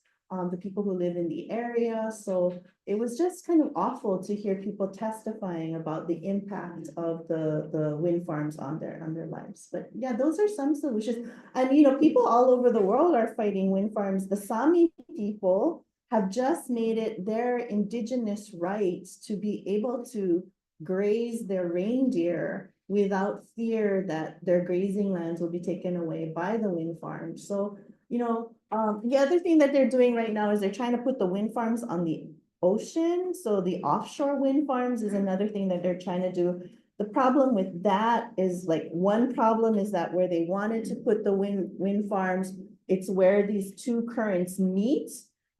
the people who live in the area. So it was just kind of awful to hear people testifying about the impact of the wind farms on their lives. But yeah, those are some solutions. And, you know, people all over the world are fighting wind farms. The Sami people have just made it their indigenous rights to be able to graze their reindeer without fear that their grazing lands will be taken away by the wind farm. So, you know, the other thing that they're doing right now is they're trying to put the wind farms on the ocean. So the offshore wind farms is another thing that they're trying to do. The problem with that is, like, one problem is that where they wanted to put the wind farms, it's where these two currents meet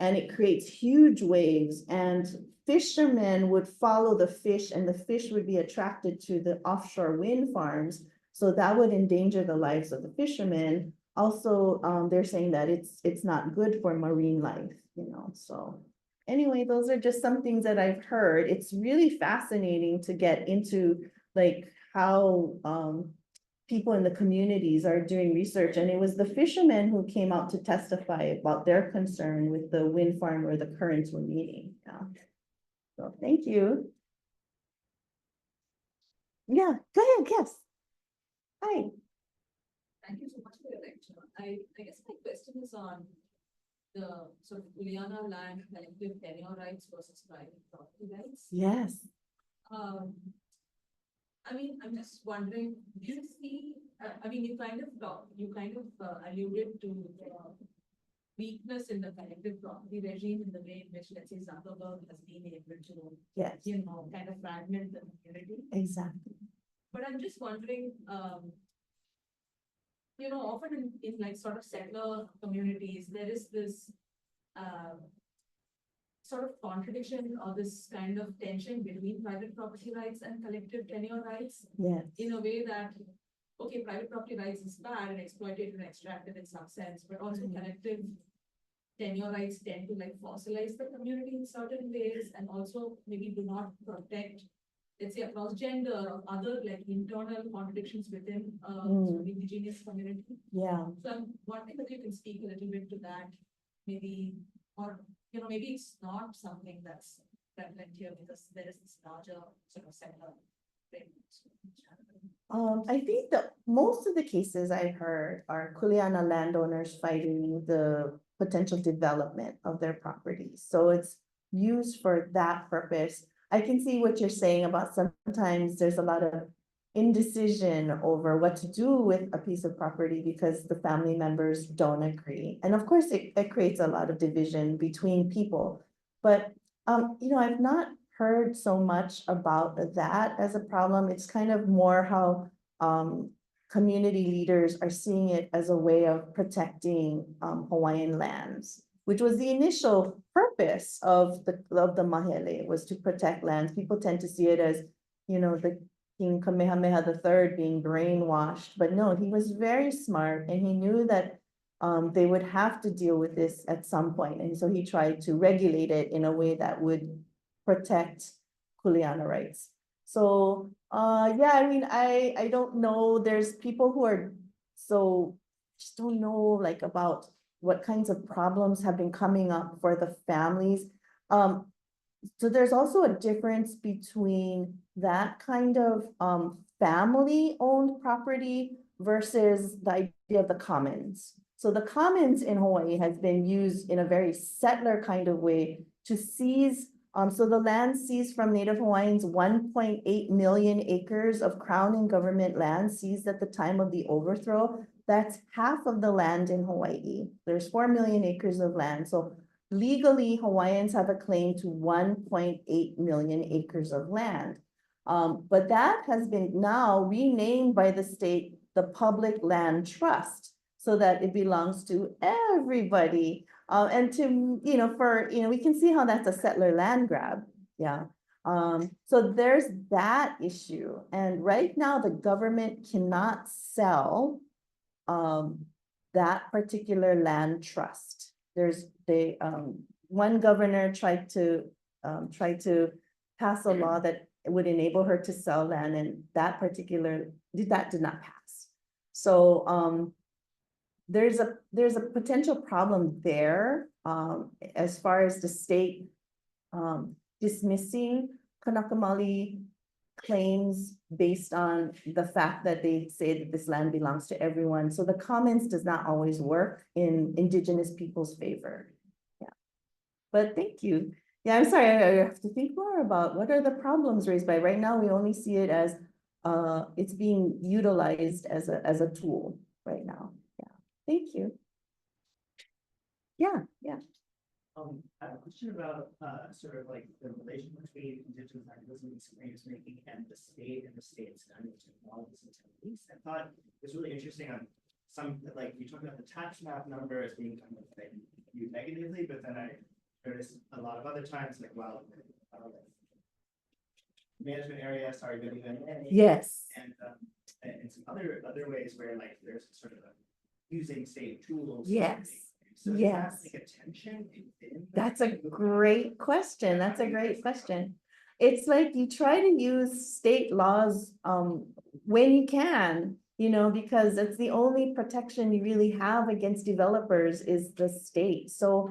and it creates huge waves, and fishermen would follow the fish and the fish would be attracted to the offshore wind farms. So that would endanger the lives of the fishermen. Also, they're saying that it's not good for marine life, you know, so. Anyway, those are just some things that I've heard. It's really fascinating to get into, like, how people in the communities are doing research. And it was the fishermen who came out to testify about their concern with the wind farm where the currents were meeting. Yeah. So thank you. Yeah, go ahead, yes. Hi. Thank you so much for your lecture. I guess my question is on the sort of Kuleana land collective tenure rights versus private property rights. Yes. I mean, I'm just wondering, do you see, I mean, you kind of alluded to the weakness in the collective property regime in the way in which, let's say, Zuckerberg has been able to, Yes, you know, kind of fragment the community. exactly. But I'm just wondering, you know, often in like sort of settler communities, there is this sort of contradiction or this kind of tension between private property rights and collective tenure rights, Yes. in a way that, okay, private property rights is bad and exploitative and extractive in some sense, but also collective tenure rights tend to like fossilize the community in certain ways, and also maybe do not protect, let's say, across gender or other like internal contradictions within sort of indigenous community. Yeah. So I'm wondering if you can speak a little bit to that, maybe, or, you know, maybe it's not something that's prevalent here because there is this larger sort of settler thing. I think that most of the cases I've heard are Kuleana landowners fighting the potential development of their properties. So it's used for that purpose. I can see what you're saying about sometimes there's a lot of indecision over what to do with a piece of property because the family members don't agree. And of course, it creates a lot of division between people. But, you know, I've not heard so much about that as a problem. It's kind of more how community leaders are seeing it as a way of protecting Hawaiian lands, which was the initial purpose of the Mahele, was to protect lands. People tend to see it as, you know, the King Kamehameha III being brainwashed, but no, he was very smart and he knew that they would have to deal with this at some point. And so he tried to regulate it in a way that would protect Kuleana rights. So, yeah, I mean, I don't know, there's people who are so just don't know like about what kinds of problems have been coming up for the families. So there's also a difference between that kind of family-owned property versus the idea of the commons. So the commons in Hawaii has been used in a very settler kind of way to seize, so the land seized from Native Hawaiians, 1.8 million acres of Crown and government land seized at the time of the overthrow. That's half of the land in Hawaii. There's 4 million acres of land. So legally, Hawaiians have a claim to 1.8 million acres of land. But that has been now renamed by the state the Public Land Trust, so that it belongs to everybody. And to, you know, for, you know, we can see how that's a settler land grab. Yeah. So there's that issue. And right now the government cannot sell that particular land trust. One governor tried to pass a law that would enable her to sell land, and that did not pass. So there's a potential problem there, as far as the state, dismissing Kanakamali claims based on the fact that they say that this land belongs to everyone. So the commons does not always work in indigenous people's favor. Yeah. But thank you. Yeah, I'm sorry, I have to think more about what are the problems raised by. Right now, we only see it as it's being utilized as a tool right now. Yeah, thank you. Yeah. I have a question about, sort of like the relation between indigenous activism experience making and the state and the state's kind of technologies and techniques. I thought it was really interesting on some, like, you talked about the tax map number as being kind of like viewed negatively, but then I noticed a lot of other times, like, well, management area, sorry, WMA. Yes. And some other ways where like there's sort of a using state tools. Yes. So Yes. is that like a tension within That's a great question. That's a great question. It's like you try to use state laws when you can, because it's the only protection you really have against developers is the state. So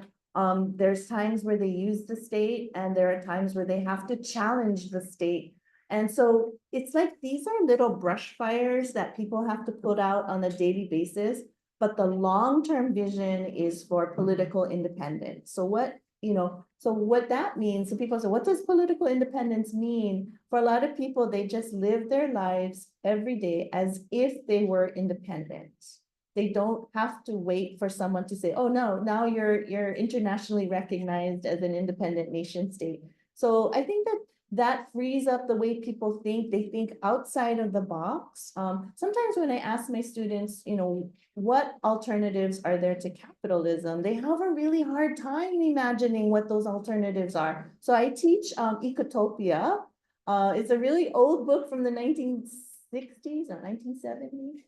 there's times where they use the state and there are times where they have to challenge the state. And so it's like these are little brush fires that people have to put out on a daily basis. But the long-term vision is for political independence. So what that means, so people say, what does political independence mean? For a lot of people, they just live their lives every day as if they were independent. They don't have to wait for someone to say, oh, no, now you're internationally recognized as an independent nation state. So I think that frees up the way people think. They think outside of the box. Sometimes when I ask my students, what alternatives are there to capitalism, they have a really hard time imagining what those alternatives are. So I teach Ecotopia. It's a really old book from the 1960s or 1970s.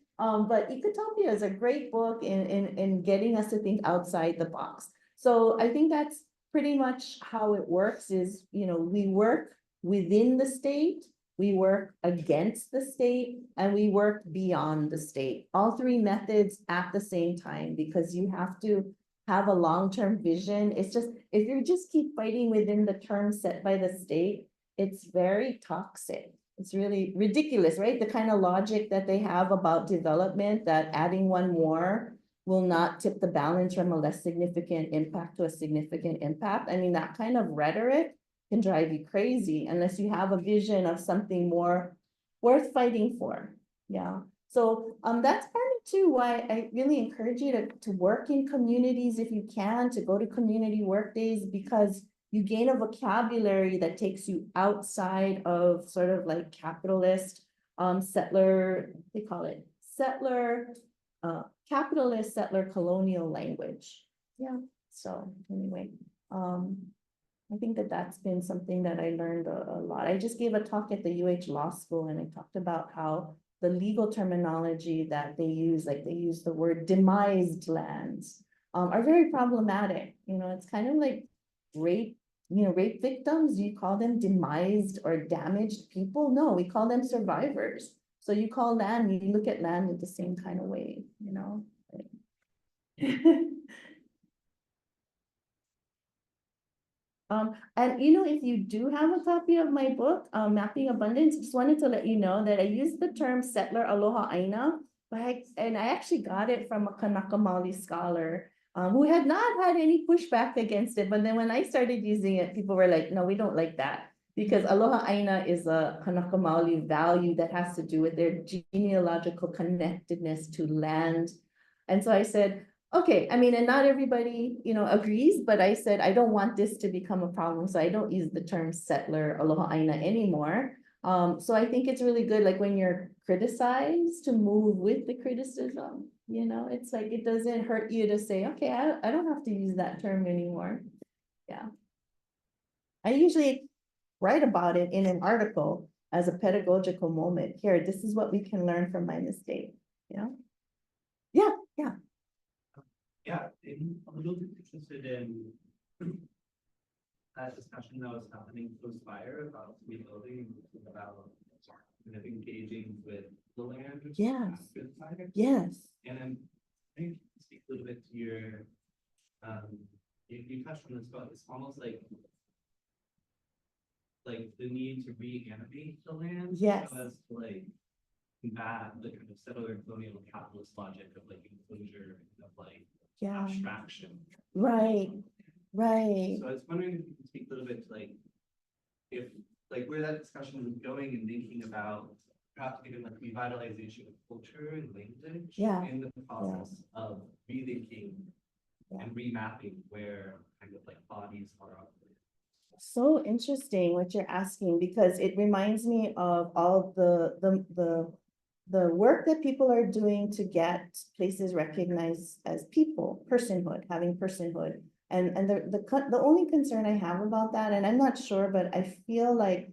But Ecotopia is a great book in getting us to think outside the box. So I think that's pretty much how it works is, we work within the state, we work against the state, and we work beyond the state. All three methods at the same time, because you have to have a long-term vision. It's just, if you just keep fighting within the terms set by the state, it's very toxic. It's really ridiculous, right? The kind of logic that they have about development, that adding one more will not tip the balance from a less significant impact to a significant impact. I mean, that kind of rhetoric can drive you crazy unless you have a vision of something more worth fighting for. Yeah. So that's partly too why I really encourage you to work in communities if you can, to go to community work days, because you gain a vocabulary that takes you outside of sort of like capitalist, settler, they call it settler, capitalist settler colonial language. Yeah. So anyway, I think that's been something that I learned a lot. I just gave a talk at the UH Law School and I talked about how the legal terminology that they use, like they use the word demised lands, are very problematic. It's kind of like rape, rape victims. Do you call them demised or damaged people? No, we call them survivors. So you call land, you look at land in the same kind of way, And if you do have a copy of my book, Mapping Abundance, just wanted to let you know that I used the term settler aloha aina, and I actually got it from a Kanaka Maoli scholar who had not had any pushback against it. But then when I started using it, people were like, no, we don't like that. Because aloha aina is a Kanaka Maoli value that has to do with their genealogical connectedness to land. And so I said, okay, I mean, and not everybody, agrees, but I said, I don't want this to become a problem. So I don't use the term settler aloha aina anymore. So I think it's really good, like when you're criticized, to move with the criticism, it's like, it doesn't hurt you to say, okay, I don't have to use that term anymore. Yeah. I usually write about it in an article as a pedagogical moment. Here, this is what we can learn from my mistake, Yeah. Yeah, I'm a little bit interested in that discussion that was happening close fire about rebuilding, about kind of engaging with the land. Yes. after the fire. Yes. And I'm little bit to your, you touched on this, but it's almost like the need to reanimate the land. Yes. So as to like combat the kind of settler colonial capitalist logic of like enclosure, of like Yeah, abstraction. right, right. So I was wondering if you could speak a little bit to like, if, like where that discussion was going and thinking about perhaps even like revitalization of culture and language. Yeah, In the process of rethinking Yeah. and remapping where kind of like bodies are operating. So interesting what you're asking, because it reminds me of all the work that people are doing to get places recognized as people, personhood, having personhood. And the only concern I have about that, and I'm not sure, but I feel like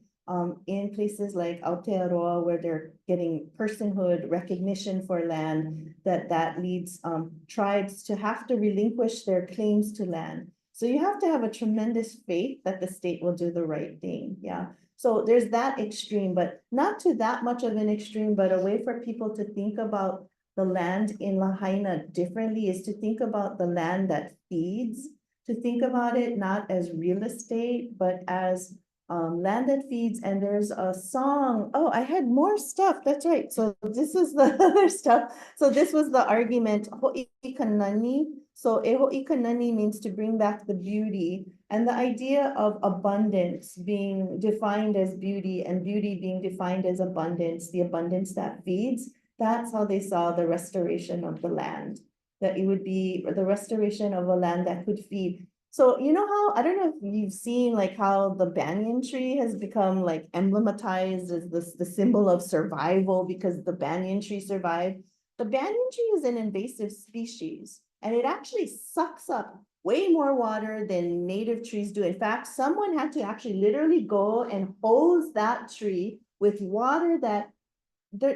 in places like Aotearoa, where they're getting personhood recognition for land, that leads tribes to have to relinquish their claims to land. So you have to have a tremendous faith that the state will do the right thing. Yeah. So there's that extreme, but not to that much of an extreme, but a way for people to think about the land in Lahaina differently is to think about the land that feeds, to think about it not as real estate, but as land that feeds. And there's a song. Oh, I had more stuff. That's right. So this is the other stuff. So this was the argument. Ho'ikanani. So ho'ikanani means to bring back the beauty, and the idea of abundance being defined as beauty and beauty being defined as abundance, the abundance that feeds. That's how they saw the restoration of the land, that it would be the restoration of a land that could feed. So you know how, I don't know if you've seen like how the banyan tree has become like emblematized as the symbol of survival because the banyan tree survived. The banyan tree is an invasive species, and it actually sucks up way more water than native trees do. In fact, someone had to actually literally go and hose that tree with water that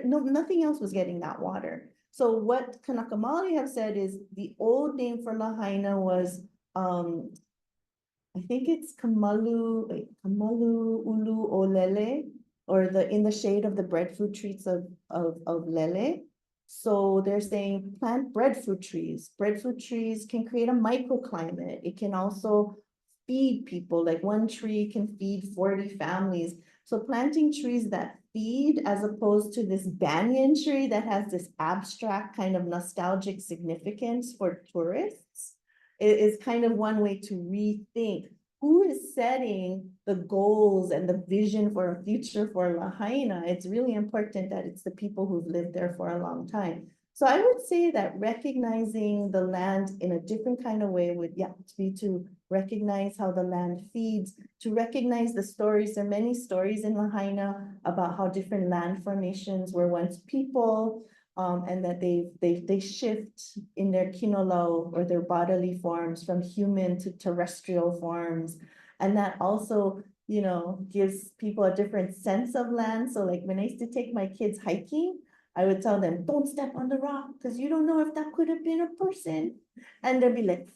nothing else was getting that water. So what Kanakamali have said is the old name for Lahaina was, I think it's Kamalu Ulu Olele, or in the shade of the breadfruit trees of Lele. So they're saying plant breadfruit trees. Breadfruit trees can create a microclimate. It can also feed people, like one tree can feed 40 families. So planting trees that feed, as opposed to this banyan tree that has this abstract kind of nostalgic significance for tourists, is kind of one way to rethink who is setting the goals and the vision for a future for Lahaina. It's really important that it's the people who've lived there for a long time. So I would say that recognizing the land in a different kind of way would, be to recognize how the land feeds, to recognize the stories. There are many stories in Lahaina about how different land formations were once people, and that they shift in their kinolau or their bodily forms from human to terrestrial forms. And that also, gives people a different sense of land. So like when I used to take my kids hiking, I would tell them, don't step on the rock because you don't know if that could have been a person. And they'd be like,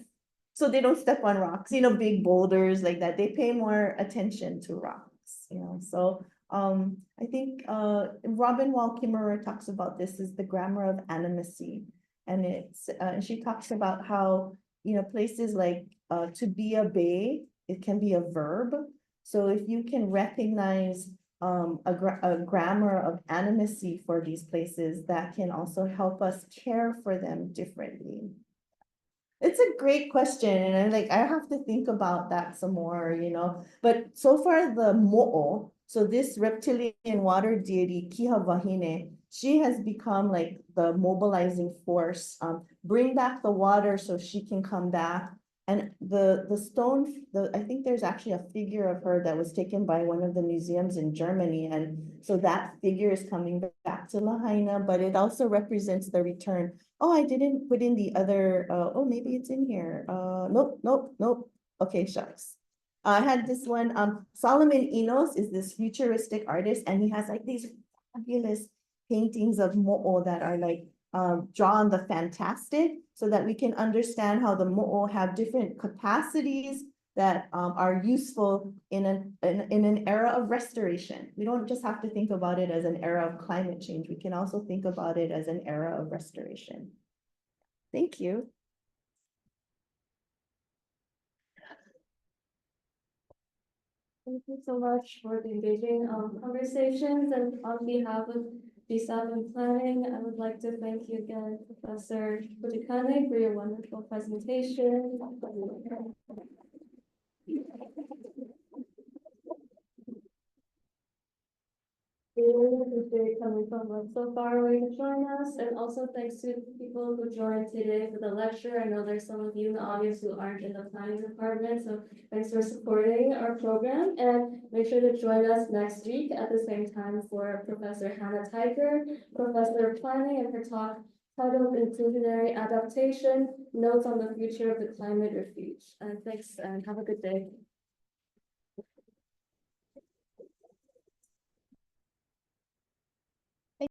so they don't step on rocks, big boulders like that. They pay more attention to rocks, so I think Robin Wall Kimmerer talks about this is the grammar of animacy. And she talks about how, places like to be a bay, it can be a verb. So if you can recognize a grammar of animacy for these places, that can also help us care for them differently. It's a great question, and I have to think about that some more, But so far the mo'o, so this reptilian water deity, Kiha Wahine, she has become like the mobilizing force. Bring back the water so she can come back. And the stone, I think there's actually a figure of her that was taken by one of the museums in Germany. And so that figure is coming back to Lahaina, but it also represents the return. Oh, I didn't put in the other, oh, maybe it's in here. Nope. Okay, shucks. I had this one, Solomon Enos is this futuristic artist, and he has like these fabulous paintings of mo'o that are like, draw on the fantastic, so that we can understand how the mo'o have different capacities that are useful in an era of restoration. We don't just have to think about it as an era of climate change. We can also think about it as an era of restoration. Thank you. Thank you so much for the engaging conversations, and on behalf of DSAP and planning, I would like to thank you again, Professor Fujikane, for your wonderful presentation. We really appreciate you coming from so far away to join us, and also thanks to people who joined today for the lecture. I know there's some of you in the audience who aren't in the planning department, so thanks for supporting our program, and make sure to join us next week at the same time for Professor Hannah Tiger, Professor of Planning, and her talk titled Inclusionary Adaptation, Notes on the Future of the Climate Refuge. And thanks, and have a good day.